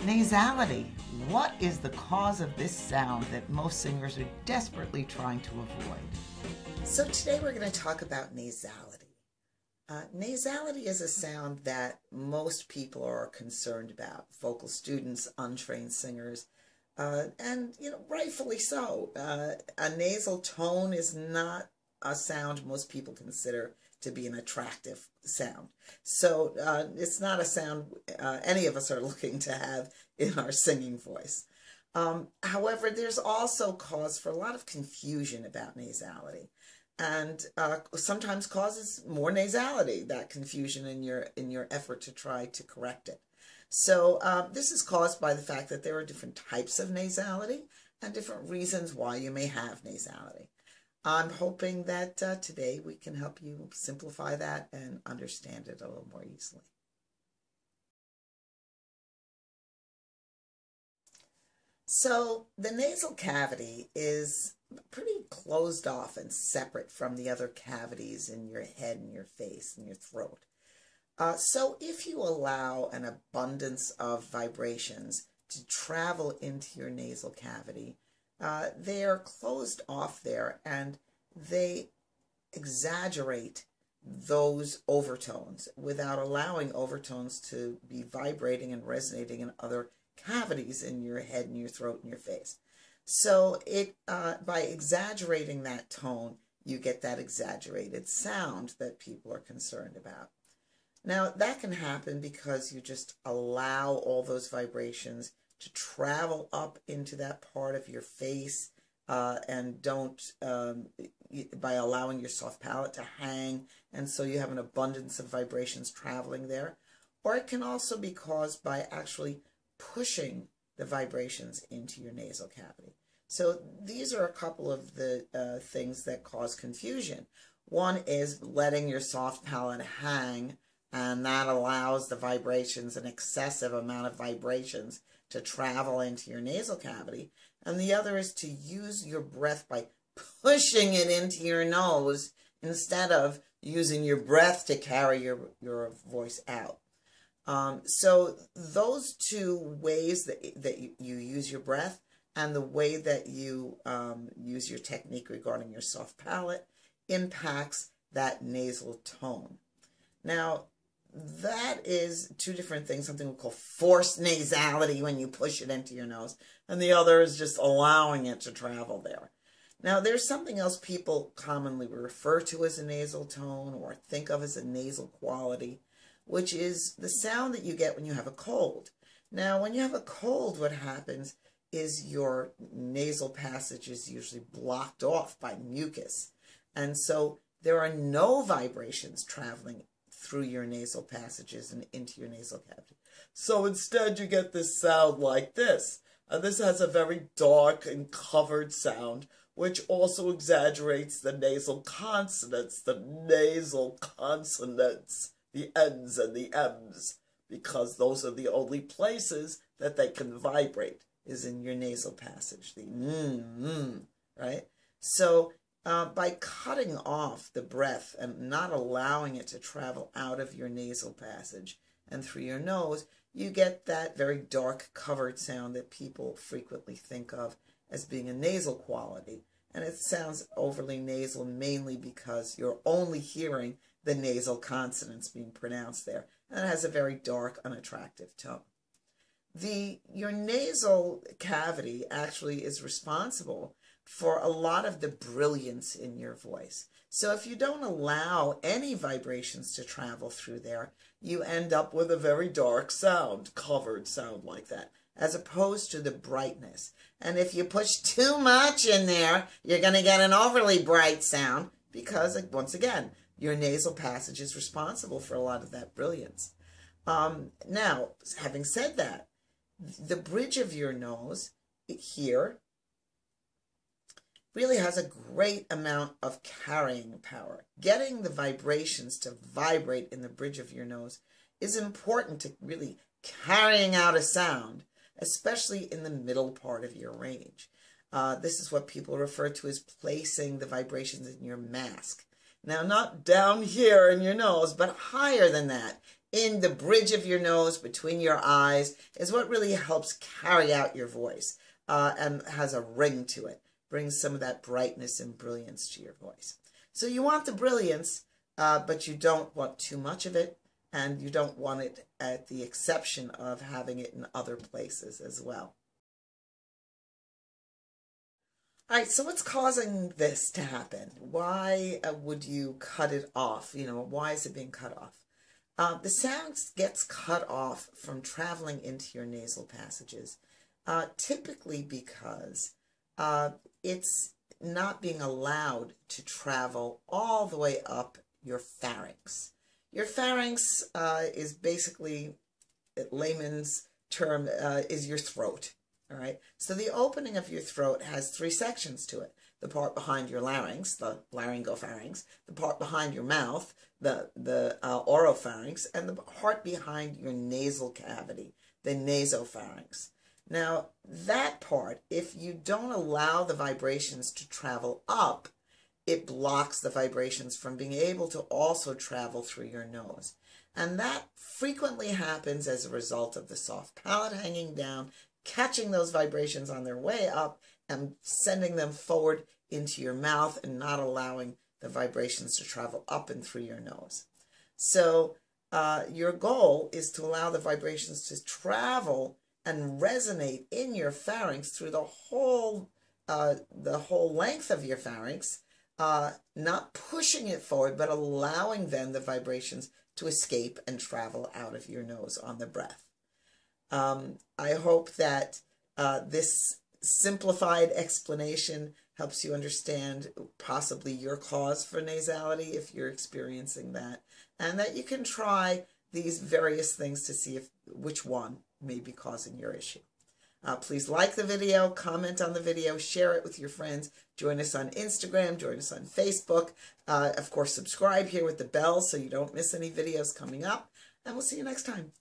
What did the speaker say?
Nasality. What is the cause of this sound that most singers are desperately trying to avoid? So today we're going to talk about nasality. Nasality is a sound that most people are concerned about, vocal students, untrained singers, and rightfully so. A nasal tone is not a sound most people consider to be an attractive sound. So it's not a sound any of us are looking to have in our singing voice. However, there's also cause for a lot of confusion about nasality, and sometimes causes more nasality, that confusion in your effort to try to correct it. So this is caused by the fact that there are different types of nasality and different reasons why you may have nasality. I'm hoping that today we can help you simplify that and understand it a little more easily. So the nasal cavity is pretty closed off and separate from the other cavities in your head and your face and your throat. So if you allow an abundance of vibrations to travel into your nasal cavity, they are closed off there and they exaggerate those overtones without allowing overtones to be vibrating and resonating in other cavities in your head and your throat and your face. So by exaggerating that tone, you get that exaggerated sound that people are concerned about. Now, that can happen because you just allow all those vibrations to travel up into that part of your face and don't, by allowing your soft palate to hang, and so you have an abundance of vibrations traveling there. Or it can also be caused by actually pushing the vibrations into your nasal cavity. So these are a couple of the things that cause confusion. One is letting your soft palate hang, and that allows the vibrations, an excessive amount of vibrations, to travel into your nasal cavity. And the other is to use your breath by pushing it into your nose instead of using your breath to carry your voice out. So those two ways that you use your breath and the way that you use your technique regarding your soft palate impacts that nasal tone. Now, that is two different things. Something we call forced nasality when you push it into your nose, and the other is just allowing it to travel there. Now, there's something else people commonly refer to as a nasal tone or think of as a nasal quality, which is the sound that you get when you have a cold. Now, when you have a cold, what happens is your nasal passage is usually blocked off by mucus, and so there are no vibrations traveling through your nasal passages and into your nasal cavity. So instead you get this sound like this. And this has a very dark and covered sound, which also exaggerates the nasal consonants, the N's and the M's, because those are the only places that they can vibrate, is in your nasal passage, the right? So by cutting off the breath and not allowing it to travel out of your nasal passage and through your nose, you get that very dark covered sound that people frequently think of as being a nasal quality. And it sounds overly nasal mainly because you're only hearing the nasal consonants being pronounced there. And it has a very dark, unattractive tone. Your nasal cavity actually is responsible for a lot of the brilliance in your voice. So if you don't allow any vibrations to travel through there, you end up with a very dark sound, covered sound like that, as opposed to the brightness. And if you push too much in there, you're going to get an overly bright sound because, once again, your nasal passage is responsible for a lot of that brilliance. Now, having said that, the bridge of your nose here really has a great amount of carrying power. Getting the vibrations to vibrate in the bridge of your nose is important to really carrying out a sound, especially in the middle part of your range. This is what people refer to as placing the vibrations in your mask. Now, not down here in your nose, but higher than that, in the bridge of your nose, between your eyes, is what really helps carry out your voice and has a ring to it. Brings some of that brightness and brilliance to your voice. So you want the brilliance, but you don't want too much of it, and you don't want it at the exception of having it in other places as well. All right, so what's causing this to happen? Why would you cut it off? Why is it being cut off? The sound gets cut off from traveling into your nasal passages, typically because it's not being allowed to travel all the way up your pharynx. Your pharynx is basically, layman's term, is your throat. All right. So the opening of your throat has 3 sections to it. The part behind your larynx, the laryngopharynx, the part behind your mouth, the oropharynx, and the part behind your nasal cavity, the nasopharynx. Now, that part, if you don't allow the vibrations to travel up, it blocks the vibrations from being able to also travel through your nose. And that frequently happens as a result of the soft palate hanging down, catching those vibrations on their way up and sending them forward into your mouth and not allowing the vibrations to travel up and through your nose. So your goal is to allow the vibrations to travel and resonate in your pharynx through the whole length of your pharynx, not pushing it forward, but allowing then the vibrations to escape and travel out of your nose on the breath. I hope that this simplified explanation helps you understand possibly your cause for nasality if you're experiencing that, and that you can try these various things to see which one may be causing your issue. Please like the video, comment on the video, share it with your friends, join us on Instagram, join us on Facebook. Of course, subscribe here with the bell so you don't miss any videos coming up, and we'll see you next time.